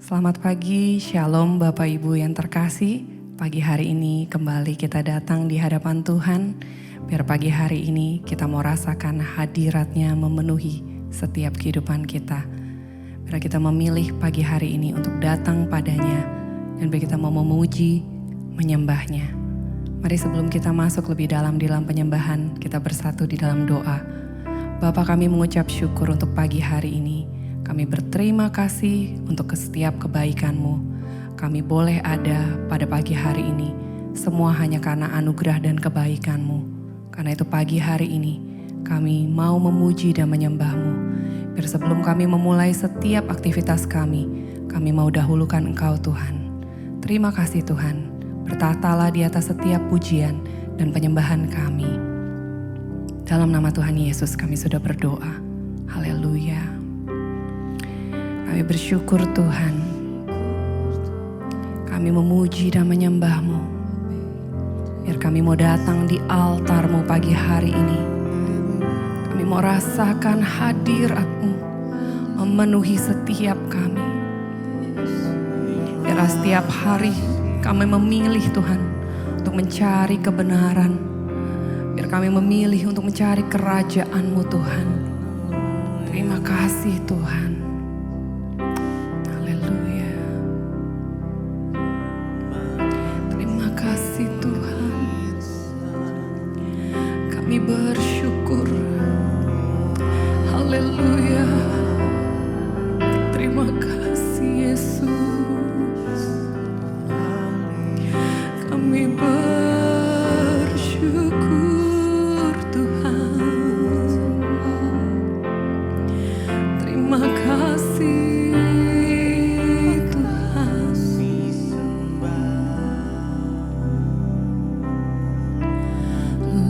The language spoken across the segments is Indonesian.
Selamat pagi, Shalom Bapak Ibu yang terkasih. Pagi hari ini kembali kita datang di hadapan Tuhan. Biar pagi hari ini kita mau rasakan hadirat-Nya memenuhi setiap kehidupan kita. Biar kita memilih pagi hari ini untuk datang padanya. Dan biar kita mau memuji, menyembah-Nya. Mari sebelum kita masuk lebih dalam penyembahan, kita bersatu di dalam doa. Bapa, kami mengucap syukur untuk pagi hari ini. Kami berterima kasih untuk setiap kebaikan-Mu. Kami boleh ada pada pagi hari ini. Semua hanya karena anugerah dan kebaikan-Mu. Karena itu pagi hari ini kami mau memuji dan menyembah-Mu. Biar sebelum kami memulai setiap aktivitas kami mau dahulukan Engkau Tuhan. Terima kasih Tuhan. Bertahtalah di atas setiap pujian dan penyembahan kami. Dalam nama Tuhan Yesus kami sudah berdoa. Haleluya. Kami bersyukur Tuhan. Kami memuji dan menyembah-Mu. Biar kami mau datang di altar-Mu pagi hari ini. Kami mau rasakan hadirat-Mu memenuhi setiap kami. Biar setiap hari kami memilih Tuhan untuk mencari kebenaran. Biar kami memilih untuk mencari kerajaan-Mu Tuhan. Terima kasih Tuhan. Bersyukur, haleluya, terima kasih Yesus, kami bersyukur Tuhan, terima kasih Tuhan,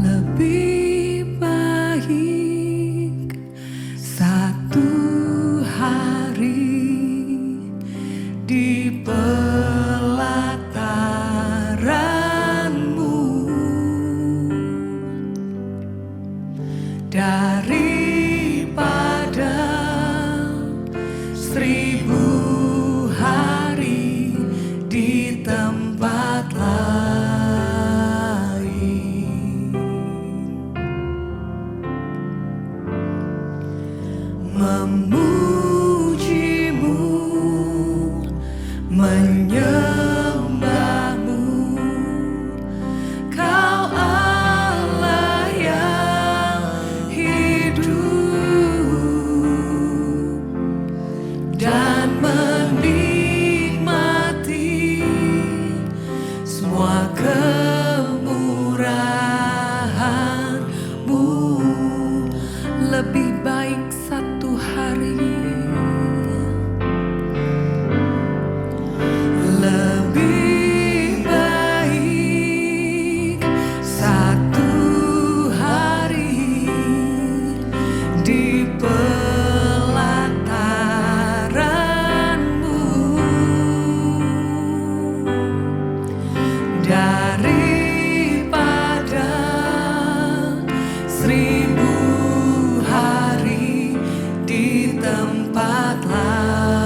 lebih daripada 1000 hari di tempat lain. Memuji-Mu, menyembah-Mu, Kau Allah yang dan menikmati semua kemurahan-Mu. Lebih baik satu hari, lebih baik satu hari di daripada 1000 hari di tempat lain.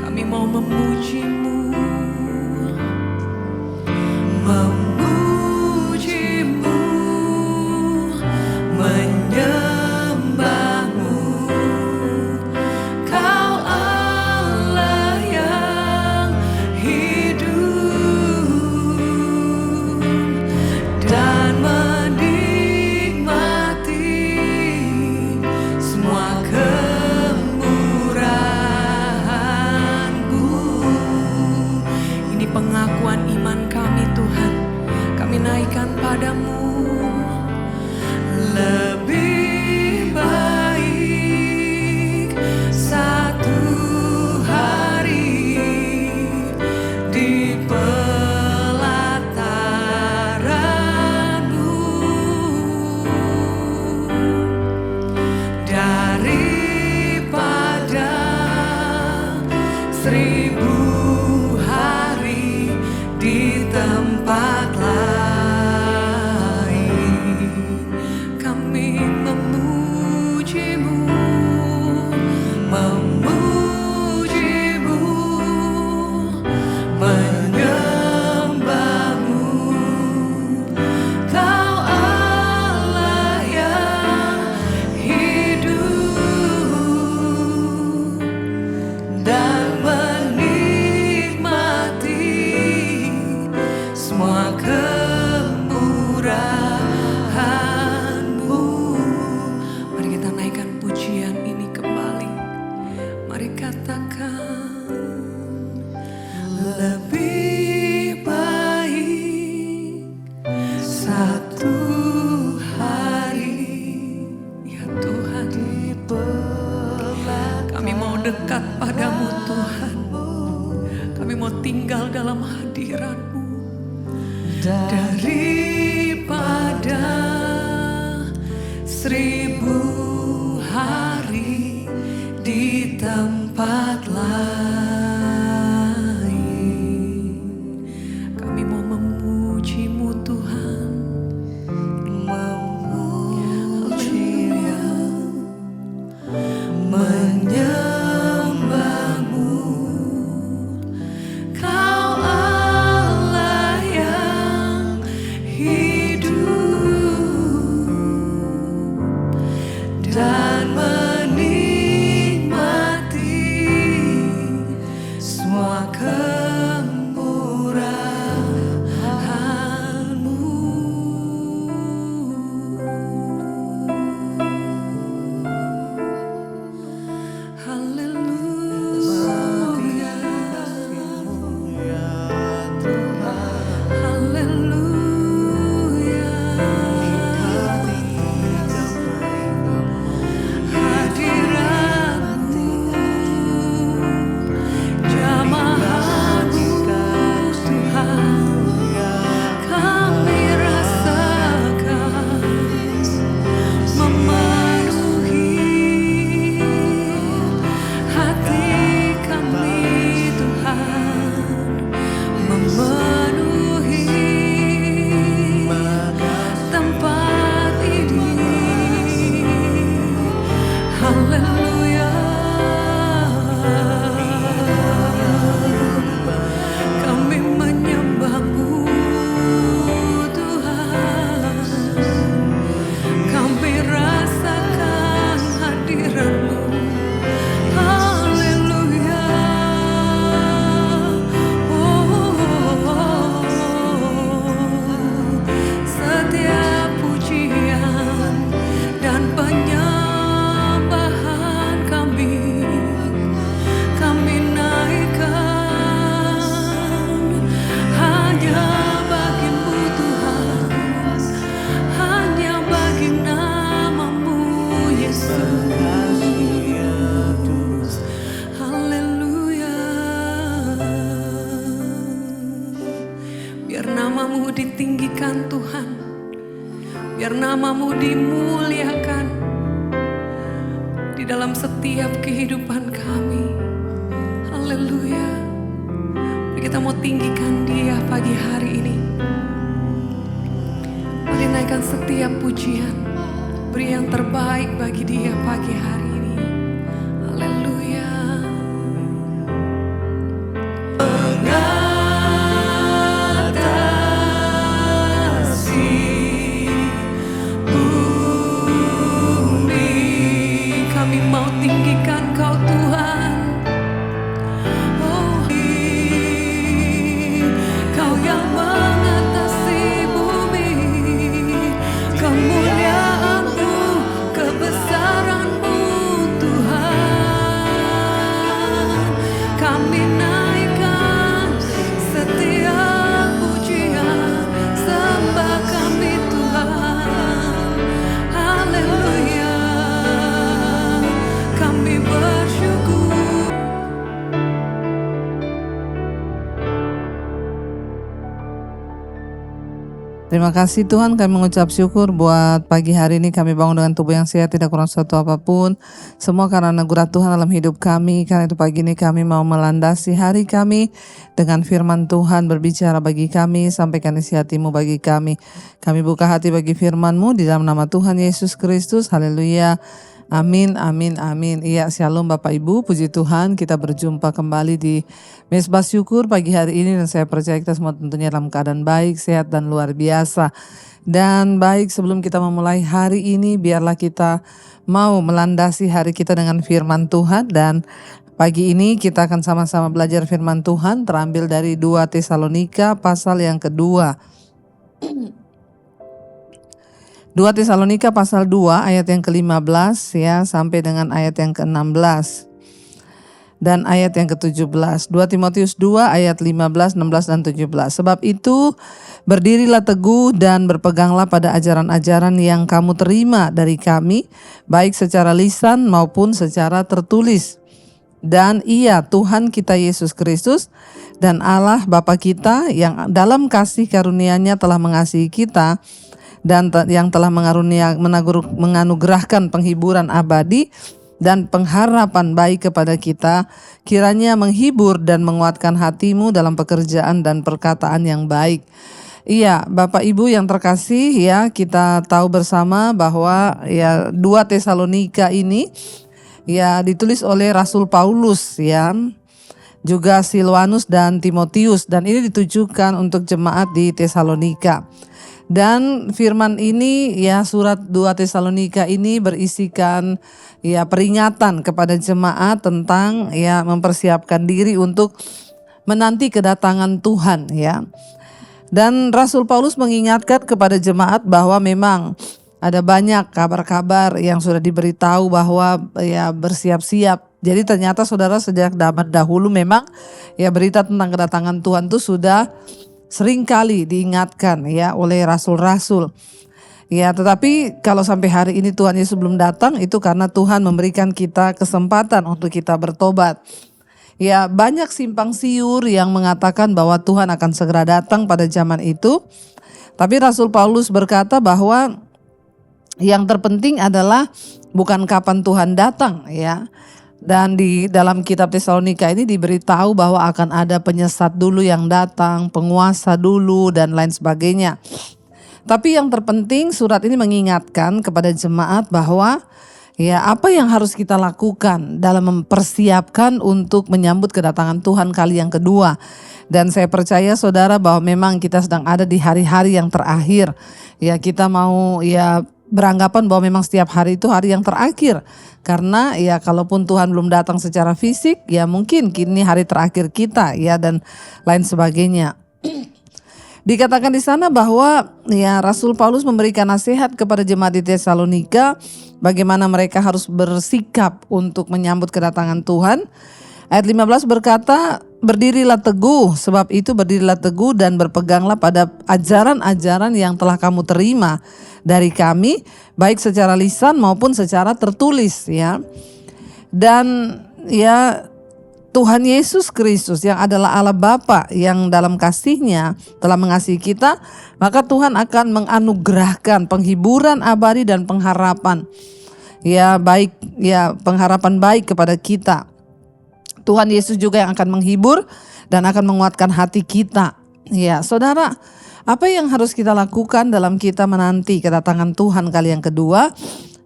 Kami mau memuji-Mu, memuji-Mu, menyembah-Mu, Kau Allah yang dan menikmati semua kemurahan-Mu. Ini pengakuan iman kami Tuhan, kami naikkan padamu. Lebih baik satu hari di daripada 1000 hari di tempat lain. Kami daripada 1000 hari di tempat lain. Kami mau memuji-Mu Tuhan, menyembah-Mu. Kau Allah yang hidup dan menikmati semua kemurahan-Mu. Haleluya, haleluya. Hadirat-Mu, jamaah-Mu Tuhan, kami rasakan memenuhi hati kami Tuhan, memenuhi tempat ini. Haleluya, kami menyembah-Mu Tuhan, kami rasakan hadirat-Mu. Haleluya, setiap pujian dan penyembahan kami naikkan hanya bagi-Mu Tuhan, hanya bagi nama-Mu Yesus. Haleluya, biar nama-Mu ditinggikan Tuhan, biar nama-Mu dimuliakan di dalam setiap kehidupan kami. Haleluya, kita mau tinggikan Dia pagi hari ini. Mari naikkan setiap pujian, beri yang terbaik bagi Dia pagi hari ini. Haleluya. Mengatasi bumi, kami mau tinggikan Kau Tuhan. Oh, Kau yang mengatasi bumi, kemuliaan-Mu, kebesaran-Mu Tuhan. Kami naikkan setiap pujian, sembah kami Tuhan. Haleluya, kami bersyukur. Terima kasih Tuhan, kami mengucap syukur buat pagi hari ini. Kami bangun dengan tubuh yang sehat, tidak kurang suatu apapun. Semua karena anugerah Tuhan dalam hidup kami. Karena itu pagi ini kami mau melandasi hari kami dengan firman Tuhan berbicara bagi kami. Sampaikan isi hati-Mu bagi kami. Kami buka hati bagi firman-Mu di dalam nama Tuhan Yesus Kristus. Haleluya. Amin, amin, amin. Iya, shalom Bapak Ibu, puji Tuhan, kita berjumpa kembali di Mezbah Syukur pagi hari ini, dan saya percaya kita semua tentunya dalam keadaan baik, sehat, dan luar biasa. Dan baik, sebelum kita memulai hari ini, biarlah kita mau melandasi hari kita dengan firman Tuhan. Dan pagi ini kita akan sama-sama belajar firman Tuhan terambil dari 2 Tesalonika pasal yang kedua. 2 Tesalonika pasal 2 ayat yang ke-15 ya sampai dengan ayat yang ke-16 dan ayat yang ke-17. 2 Timotius 2 ayat 15, 16 dan 17. Sebab itu berdirilah teguh dan berpeganglah pada ajaran-ajaran yang kamu terima dari kami, baik secara lisan maupun secara tertulis. dan Ia Tuhan kita Yesus Kristus dan Allah Bapa kita yang dalam kasih karunia-Nya telah mengasihi kita dan yang telah menganugerahkan penghiburan abadi dan pengharapan baik kepada kita, kiranya menghibur dan menguatkan hatimu dalam pekerjaan dan perkataan yang baik. Iya, Bapak Ibu yang terkasih, ya, kita tahu bersama bahwa ya 2 Tesalonika ini ya ditulis oleh Rasul Paulus, ya, juga Silwanus dan Timotius, dan ini ditujukan untuk jemaat di Tesalonika. Dan firman ini, ya, surat 2 Tesalonika ini berisikan ya peringatan kepada jemaat tentang ya mempersiapkan diri untuk menanti kedatangan Tuhan, ya. Dan Rasul Paulus mengingatkan kepada jemaat bahwa memang ada banyak kabar-kabar yang sudah diberitahu bahwa ya bersiap-siap. Jadi ternyata saudara, sejak zaman dahulu memang ya berita tentang kedatangan Tuhan itu sudah seringkali diingatkan ya oleh rasul-rasul. Ya, tetapi kalau sampai hari ini Tuhan Yesus belum datang, itu karena Tuhan memberikan kita kesempatan untuk kita bertobat. Ya, banyak simpang siur yang mengatakan bahwa Tuhan akan segera datang pada zaman itu. Tapi Rasul Paulus berkata bahwa yang terpenting adalah bukan kapan Tuhan datang, ya. Dan di dalam kitab Tesalonika ini diberitahu bahwa akan ada penyesat dulu yang datang, penguasa dulu dan lain sebagainya. Tapi yang terpenting surat ini mengingatkan kepada jemaat bahwa ya apa yang harus kita lakukan dalam mempersiapkan untuk menyambut kedatangan Tuhan kali yang kedua. Dan saya percaya saudara bahwa memang kita sedang ada di hari-hari yang terakhir. Ya, kita mau ya beranggapan bahwa memang setiap hari itu hari yang terakhir. Karena ya kalaupun Tuhan belum datang secara fisik, ya mungkin kini hari terakhir kita, ya, dan lain sebagainya. Dikatakan di sana bahwa ya Rasul Paulus memberikan nasihat kepada jemaat di Tesalonika bagaimana mereka harus bersikap untuk menyambut kedatangan Tuhan. Ayat 15 berkata, berdirilah teguh, sebab itu berdirilah teguh dan berpeganglah pada ajaran-ajaran yang telah kamu terima dari kami, baik secara lisan maupun secara tertulis, ya. Dan ya Tuhan Yesus Kristus yang adalah Allah Bapa yang dalam kasih-Nya telah mengasihi kita, maka Tuhan akan menganugerahkan penghiburan abadi dan pengharapan ya baik, ya pengharapan baik kepada kita. Tuhan Yesus juga yang akan menghibur dan akan menguatkan hati kita. Ya, saudara, apa yang harus kita lakukan dalam kita menanti kedatangan Tuhan kali yang kedua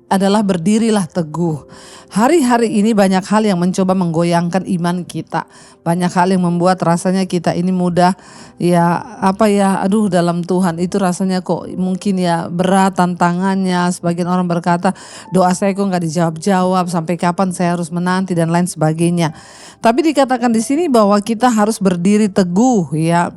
adalah berdirilah teguh. Hari-hari ini banyak hal yang mencoba menggoyangkan iman kita. Banyak hal yang membuat rasanya kita ini mudah dalam Tuhan itu rasanya kok mungkin ya berat tantangannya. Sebagian orang berkata, doa saya kok gak dijawab-jawab, sampai kapan saya harus menanti dan lain sebagainya. Tapi dikatakan di sini bahwa kita harus berdiri teguh, ya.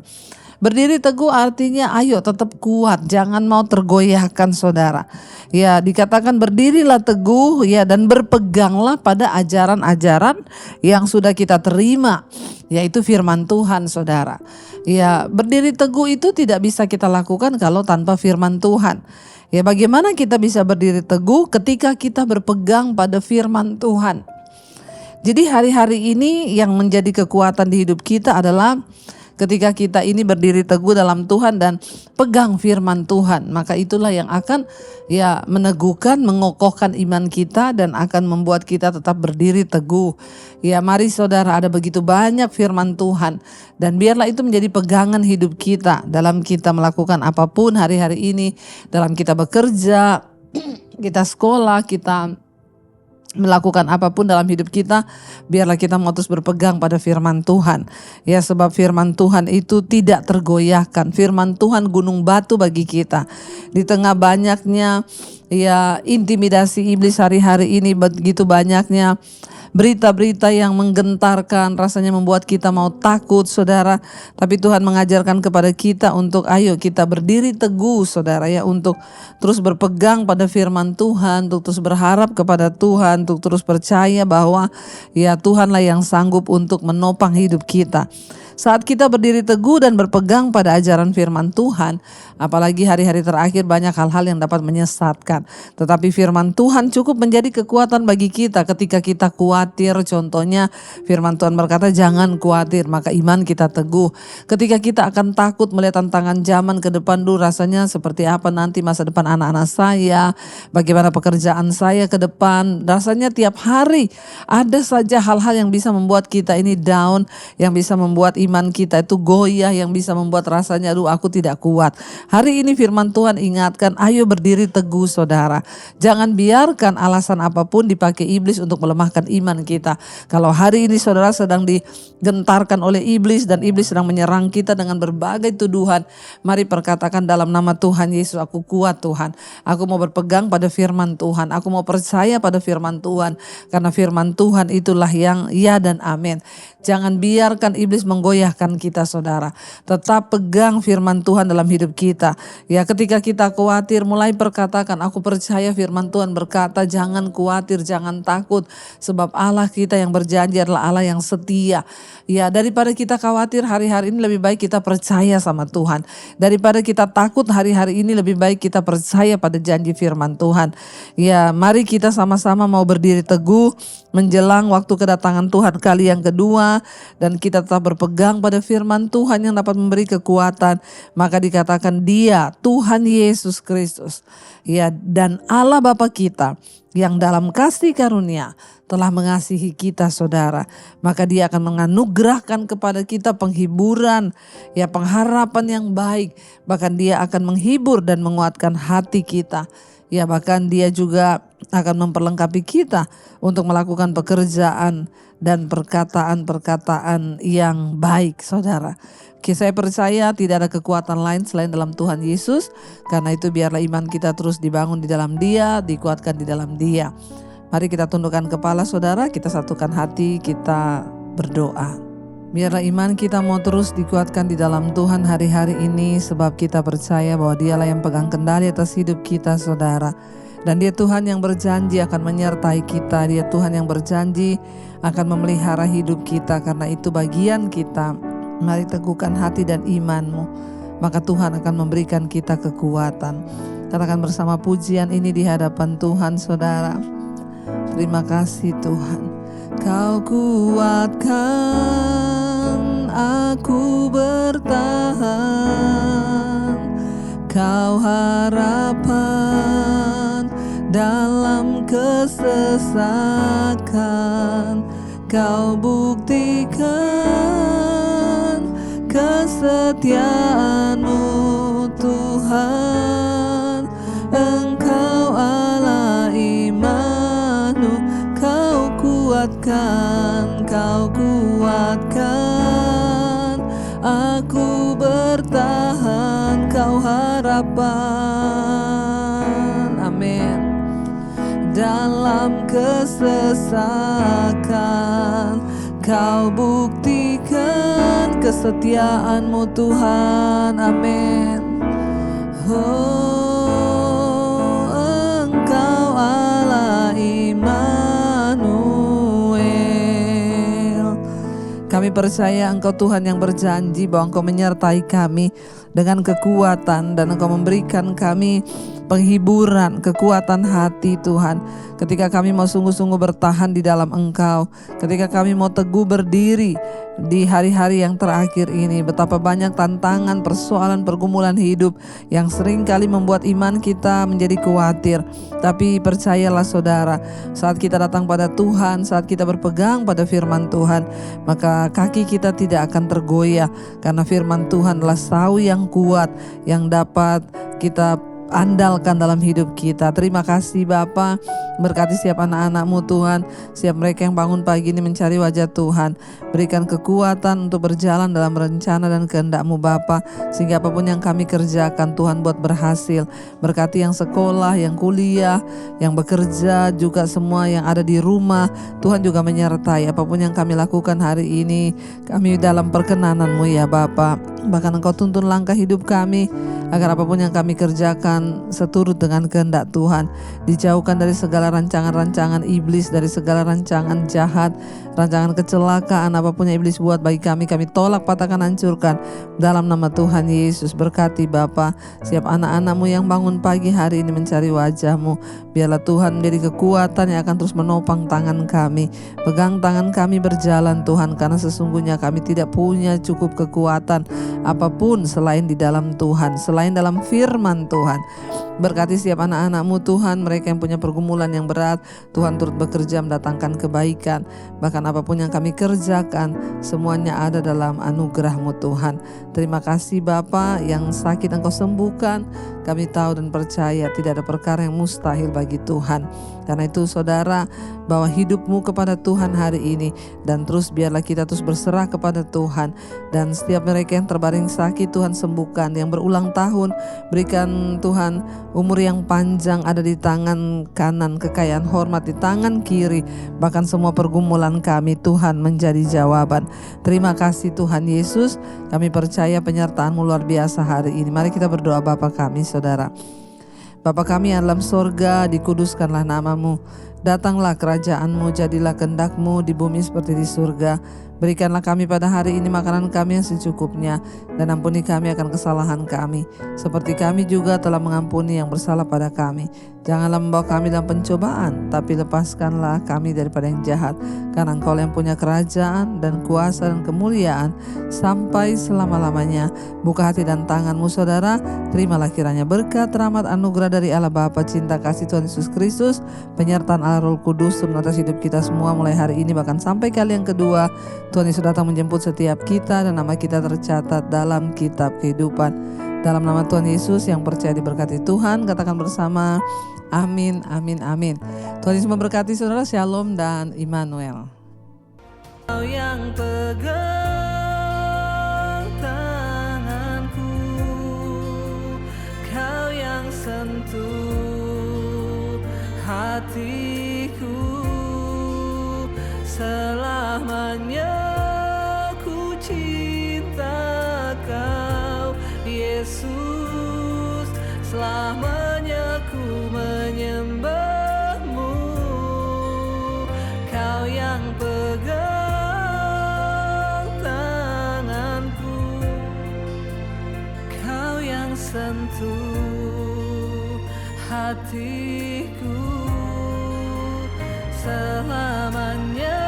Berdiri teguh artinya ayo tetap kuat, jangan mau tergoyahkan saudara. Ya, dikatakan berdirilah teguh ya dan berpeganglah pada ajaran-ajaran yang sudah kita terima, yaitu firman Tuhan saudara. Ya, berdiri teguh itu tidak bisa kita lakukan kalau tanpa firman Tuhan. Ya, bagaimana kita bisa berdiri teguh ketika kita berpegang pada firman Tuhan? Jadi hari-hari ini yang menjadi kekuatan di hidup kita adalah ketika kita ini berdiri teguh dalam Tuhan dan pegang firman Tuhan, maka itulah yang akan ya meneguhkan, mengokohkan iman kita dan akan membuat kita tetap berdiri teguh. Ya, mari saudara, ada begitu banyak firman Tuhan dan biarlah itu menjadi pegangan hidup kita dalam kita melakukan apapun hari-hari ini, dalam kita bekerja, kita sekolah, kita melakukan apapun dalam hidup kita, biarlah kita mau terus berpegang pada firman Tuhan. Ya, sebab firman Tuhan itu tidak tergoyahkan. Firman Tuhan gunung batu bagi kita. Di tengah banyaknya ya intimidasi iblis hari-hari ini, begitu banyaknya berita-berita yang menggentarkan, rasanya membuat kita mau takut saudara. Tapi Tuhan mengajarkan kepada kita untuk ayo kita berdiri teguh saudara, ya, untuk terus berpegang pada firman Tuhan, untuk terus berharap kepada Tuhan, untuk terus percaya bahwa ya Tuhanlah yang sanggup untuk menopang hidup kita. Saat kita berdiri teguh dan berpegang pada ajaran firman Tuhan, apalagi hari-hari terakhir banyak hal-hal yang dapat menyesatkan. Tetapi firman Tuhan cukup menjadi kekuatan bagi kita ketika kita khawatir. Contohnya firman Tuhan berkata jangan khawatir, maka iman kita teguh. Ketika kita akan takut melihat tantangan zaman ke depan dulu, rasanya seperti apa nanti masa depan anak-anak saya, bagaimana pekerjaan saya ke depan. Rasanya tiap hari ada saja hal-hal yang bisa membuat kita ini down, yang bisa membuat iman kita itu goyah, yang bisa membuat rasanya aduh aku tidak kuat. Hari ini firman Tuhan ingatkan, ayo berdiri teguh saudara. Jangan biarkan alasan apapun dipakai iblis untuk melemahkan iman kita. Kalau hari ini saudara sedang digentarkan oleh iblis dan iblis sedang menyerang kita dengan berbagai tuduhan, mari perkatakan dalam nama Tuhan Yesus, aku kuat Tuhan. Aku mau berpegang pada firman Tuhan. Aku mau percaya pada firman Tuhan. Karena firman Tuhan itulah yang ya dan amin. Jangan biarkan iblis menggoyahkan kita saudara. Tetap pegang firman Tuhan dalam hidup kita. Ya, ketika kita khawatir, mulai perkatakan, aku percaya firman Tuhan berkata jangan khawatir, jangan takut. Sebab Allah kita yang berjanji adalah Allah yang setia. Ya, daripada kita khawatir hari-hari ini lebih baik kita percaya sama Tuhan. Daripada kita takut hari-hari ini lebih baik kita percaya pada janji firman Tuhan. Ya, mari kita sama-sama mau berdiri teguh menjelang waktu kedatangan Tuhan kali yang kedua, dan kita tetap berpegang pada firman Tuhan yang dapat memberi kekuatan. Maka dikatakan Dia Tuhan Yesus Kristus, ya, dan Allah Bapa kita yang dalam kasih karunia telah mengasihi kita saudara, maka Dia akan menganugerahkan kepada kita penghiburan, ya, pengharapan yang baik. Bahkan Dia akan menghibur dan menguatkan hati kita. Ya, bahkan Dia juga akan memperlengkapi kita untuk melakukan pekerjaan dan perkataan-perkataan yang baik saudara. Saya percaya tidak ada kekuatan lain selain dalam Tuhan Yesus. Karena itu biarlah iman kita terus dibangun di dalam Dia, dikuatkan di dalam Dia. Mari kita tundukkan kepala saudara, kita satukan hati, kita berdoa. Biarlah iman kita mau terus dikuatkan di dalam Tuhan hari-hari ini, sebab kita percaya bahwa Dialah yang pegang kendali atas hidup kita saudara. Dan Dia Tuhan yang berjanji akan menyertai kita. Dia Tuhan yang berjanji akan memelihara hidup kita. Karena itu bagian kita. Mari teguhkan hati dan imanmu, maka Tuhan akan memberikan kita kekuatan. Katakan bersama pujian ini di hadapan Tuhan saudara. Terima kasih Tuhan. Kau kuatkan aku bertahan. Kau harapan dalam kesesakan. Kau buktikan kesetiaan-Mu Tuhan. Engkau Allah imanu, Kau kuatkan aku bertahan. Kau harapan, amin, dalam kesesakan. Kau buktikan kesetiaan-Mu Tuhan, amin. Oh, Engkau Allah Immanuel. Kami percaya Engkau Tuhan yang berjanji bahwa Engkau menyertai kami dengan kekuatan, dan Engkau memberikan kami penghiburan, kekuatan hati Tuhan. Ketika kami mau sungguh-sungguh bertahan di dalam Engkau, ketika kami mau teguh berdiri di hari-hari yang terakhir ini. Betapa banyak tantangan, persoalan, pergumulan hidup yang sering kali membuat iman kita menjadi khawatir. Tapi percayalah saudara, saat kita datang pada Tuhan, saat kita berpegang pada firman Tuhan, maka kaki kita tidak akan tergoyah. Karena firman Tuhan adalah sawi yang kuat yang dapat kita andalkan dalam hidup kita. Terima kasih Bapa, berkati setiap anak-anak-Mu Tuhan, setiap mereka yang bangun pagi ini mencari wajah Tuhan. Berikan kekuatan untuk berjalan dalam rencana dan kehendak-Mu Bapa, sehingga apapun yang kami kerjakan Tuhan buat berhasil. Berkati yang sekolah, yang kuliah, yang bekerja, juga semua yang ada di rumah. Tuhan juga menyertai apapun yang kami lakukan hari ini. Kami dalam perkenanan-Mu ya Bapa. Bahkan Engkau tuntun langkah hidup kami, agar apapun yang kami kerjakan berjalan seturut dengan kehendak Tuhan. Dijauhkan dari segala rancangan-rancangan iblis, dari segala rancangan jahat, rancangan kecelakaan apapun yang iblis buat bagi kami tolak, patahkan, hancurkan dalam nama Tuhan Yesus. Berkati Bapa setiap anak-anak-Mu yang bangun pagi hari ini mencari wajah-Mu. Biarlah Tuhan menjadi kekuatan yang akan terus menopang tangan kami. Pegang tangan kami berjalan Tuhan, karena sesungguhnya kami tidak punya cukup kekuatan apapun selain di dalam Tuhan, selain dalam firman Tuhan. Berkati setiap anak-anak-Mu Tuhan, mereka yang punya pergumulan yang berat, Tuhan turut bekerja mendatangkan kebaikan. Bahkan apapun yang kami kerjakan, semuanya ada dalam anugerah-Mu Tuhan. Terima kasih Bapa, yang sakit Engkau sembuhkan. Kami tahu dan percaya tidak ada perkara yang mustahil bagi Tuhan. Karena itu saudara, bawa hidupmu kepada Tuhan hari ini, dan terus biarlah kita terus berserah kepada Tuhan. Dan setiap mereka yang terbaring sakit Tuhan sembuhkan, yang berulang tahun berikan Tuhan umur yang panjang, ada di tangan kanan kekayaan hormat, di tangan kiri bahkan semua pergumulan kami Tuhan menjadi jawaban. Terima kasih Tuhan Yesus, kami percaya penyertaan-Mu luar biasa hari ini. Mari kita berdoa. Bapa kami saudara, Bapa kami yang dalam sorga, dikuduskanlah nama-Mu. Datanglah kerajaan-Mu, jadilah kehendak-Mu di bumi seperti di surga. Berikanlah kami pada hari ini makanan kami yang secukupnya, dan ampuni kami akan kesalahan kami, seperti kami juga telah mengampuni yang bersalah pada kami. Janganlah membawa kami dalam pencobaan, tapi lepaskanlah kami daripada yang jahat. Karena Engkau yang punya kerajaan dan kuasa dan kemuliaan sampai selama-lamanya. Buka hati dan tangan-Mu saudara, terimalah kiranya berkat, rahmat, anugerah dari Allah Bapa, cinta kasih Tuhan Yesus Kristus, penyertaan Allah Roh Kudus turun atas hidup kita semua mulai hari ini bahkan sampai kali yang kedua. Tuhan Yesus datang menjemput setiap kita, dan nama kita tercatat dalam kitab kehidupan. Dalam nama Tuhan Yesus yang percaya diberkati Tuhan, katakan bersama, amin, amin, amin. Tuhan Yesus memberkati saudara. Shalom dan Immanuel. Kau yang pegang tanganku, Kau yang sentuh hatiku, selamanya ku cinta Kau Yesus, selamanya ku menyembah-Mu. Kau yang pegang tanganku, Kau yang sentuh hatiku, selamanya